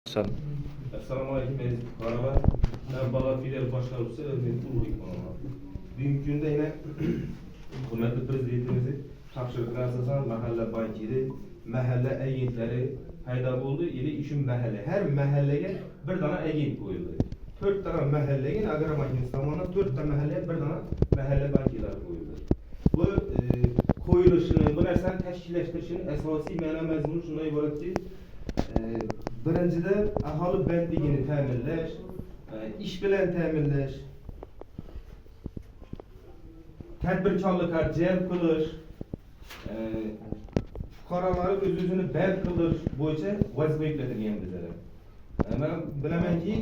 Sen. Esselamu Aleyküm Meclis Fukara'lar. Ben Balat Fidel Başkanlısı Özgürlük Kurulu bugünkü günde yine hürmetli prezidentimizi tapşırdığı esasen mahalle bankiri, mahalle agentleri payda oldu. İli üçün mahalle. Her mahalleye bir tane agent koyuldu. 4 tane mahalleye Agara Bankası zamanında 4 tane mahalleye bir tane mahalle bankiler koyuldu. Bu koyuluşunu, bu nersen teşkileştirişinin esası mana mezmunu şuna ibaret ki birincide ahali bendligini təminləş, iş bilen təminləş, tədbirkarlığa cəlb qılış, fuqaraları öz-özünü bənd qılış boyunca vəzifə yüklədirgən bizlərə. Mən biləmən ki,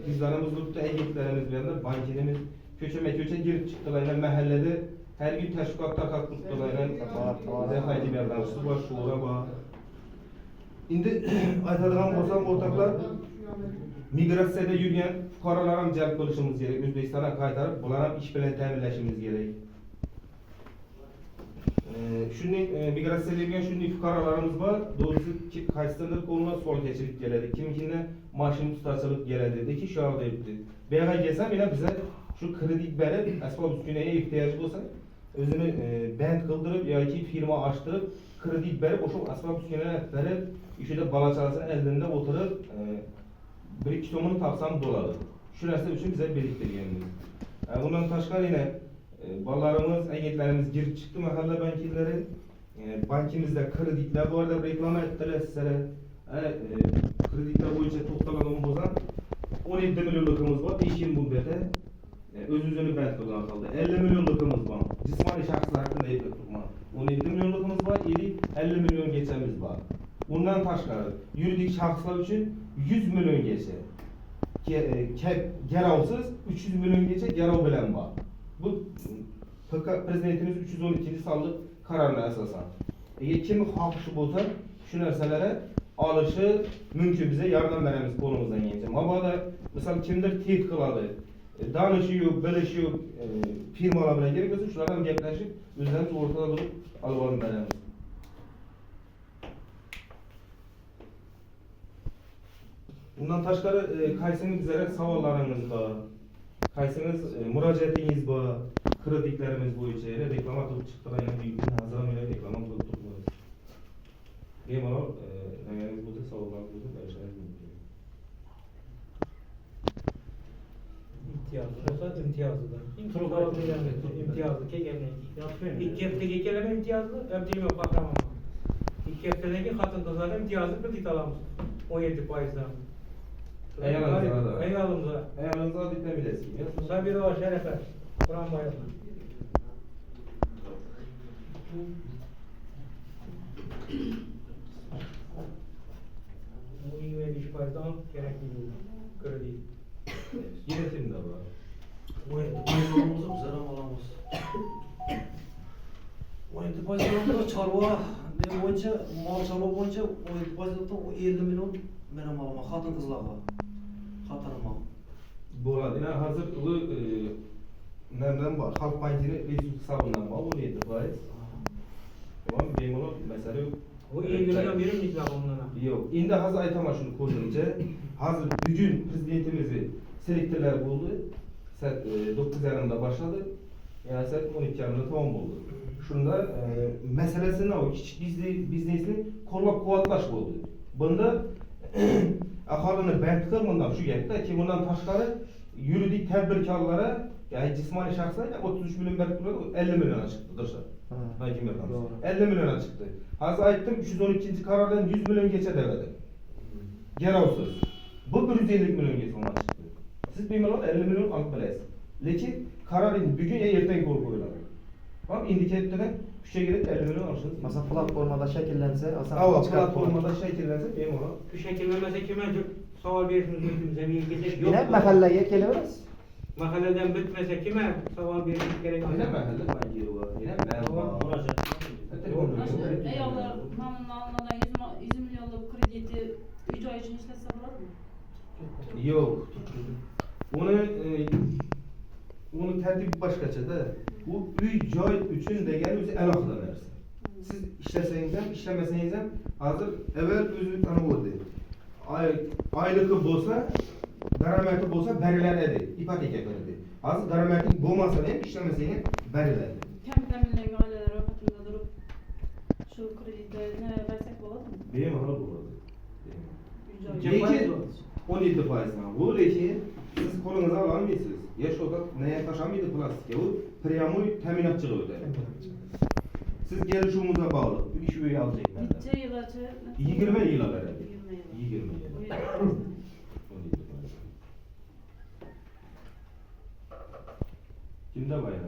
bizlərimiz grupta əgentlərimiz verəndə bankirimiz köçə girib çıxdılar, məhəllədə hər gün təşkilat takat tutdular, xaydi bərdanışdı var, şuura var. Şimdi aytadigan bolsam ortaklar migratsiyada yurgan fuqarolarni jalb qilishimiz kerak, O'zbekistonga qaytarib, bular ham ish bilan ta'minlashimiz kerak. Shunday migratsiyada yurgan shunday fuqarolarimiz bor, doğrusu qaysidir qo'luna suol kechirib keladi, kimikini mashina tutachilik keladi, deki shu yoqda yuribdi. Bu yerga kelsam, yana biza shu kredit berib, asbob uskunaga ehtiyoji bo'lsa, o'zini band qildirib yoki firma ochtirib, kredit berib, o'sha asbob uskunaga berib, işede balaçasının elinde oturup bir iki tomunu tapsam doladı. Şu narsa üçün bize biriktirgenimiz. Bundan taşkar yine ballarımız, agentlerimiz girip çıktı mahalle bankirleri. Bankimizde kreditler bu arada reklama ettiler sizlere. Kreditler boyunca toplanan bozan 17 milyonlukımız var. 5 yıl müddete öz-özünü bent kılına kaldı. 50 milyonlukumuz var. Cismani şahslar hakkında yapıp tutma. 17 milyonlukumuz var. 50 milyon geçemiz var. Bundan taşkarı yuridik şahslar için 100 milyon geçe geravsız 300 milyon geçe gerav bilen var. Bu prezidentimiz 312. sallı kararına esasen. Kim halkışı bolsa şu narselere alışı mümkün bize yardım veremiz kolumuzdan geçeceğim. Ama da mesela kimdir teyit kıladı, danışı yok, bilişi yok, firmalar bilen gerekiyorsa şunlardan gepleşip özlerimiz ortada durup alıvalım veremiz. Bundan taşkarı kaysınız bizlere savallarınız var, kaysınız müracaatiniz var, kreditlerimiz boyunca reklama tutup çıktılar, yani büyük bir hazırlam ile reklama tutup tutmuyoruz. Benim ona neyiniz burada, savallarınız burada, karışlarınız burada. İmtiyazlı, imtiyazlı da. İmtiyazlı, kekelmeyi. İlk hefteki kelime imtiyazlı, öptüğüm yok bakramam. İlk heftedeki katın kızlarına imtiyazlı kredit alamız. 17%'dan. Eyvalımıza. Eyvalımıza bitmebilirsin. Sabir o şerefe. Kur'an bayramı. Bu 25%dan gerekli kredi. Yönetim de var. Bu bayramımızı güzel alamamız. 17%dan çarva ne boyunca, mal çarva boyunca 17%dan 50 milyon benim alama, hatın kızlarga. Hatırıma. Bo'ladi. Yani hazır bu nereden var? Halk bankini resurs hesabından var. 17%. Tamam, bemalol mesele yok. Bu 50 milyon verir miyiz onlara? Yok. Endi hazır aytama şunu ko'rdimcha. Hazır bugün prezidentimizi selektorlar bo'ldi. Saat 9:30da başladı. Yani saat 12:30da tamam oldu. Şunda meselesini o küçük biznesini qo'llab-quvvatlash bo'ldi. Bunda aholini band qilmandan shu gapda ki bundan tashqari yuridik tadbirkorlara, yani cismani shaxslarga 33 milyon berib turadi, 50 milyona chiqdi dostlar. Bankim beramiz. 50 milyona chiqdi. Hozir aytdim 312 qarordan 100 milyon geçe devadi. Geravsiz. Bu 150 milyon geçe ona chiqdi. Siz bemalol 50 milyon olib bilasiz. Lekin qaror bugun ertaga ko'rib qo'yiladi. Tamam, indikatörden küçüğe girip 50 milyon alışınız. Mesela platformada şekillense, Ava platformada şekillense bemalol. Şu şekillenmese kime saval verirsiniz mümkün zemin geçecek yok. yine mahalleye geliyoruz. Mahalleden bitmese kime saval verilmek gerek yok. Yine mahalle bankiri var. Yine mahalle. Eyvallah, kanunun alınan 100 milyonluk krediti 3 ay için işletse olur mu? Yok. Onu tertibi başkaça da. Bu 3 joy üçün de gel özü el aklanırsın. Siz işleseniz hem, işlemeseniz hem hazır evvel özü tanı oldu. aylıkı bolsa, darameti bolsa berilerde ipoteka verildi. Hazır darametin bolmasa da işlemeseydi berilerde. Kem teminlenge aileler ro'yxatimda durup şu kreditlerini versek bo'ladi mı? Benim hala bo'ladi. Uy joy. Lekin 17 foizdan. Bu lekin siz qo'lingizga ola olmaysiz. Ya sho'da naya tashamaydi plastikka. U pryamoy ta'minotchiga o'tadi. Siz kelishuvimizga bog'liq. Ish uyi olacaklar. Necha yilgacha? 20 yil beradi. 20 yil. 20 yil. Uy 17 foiz. Kimda var ya?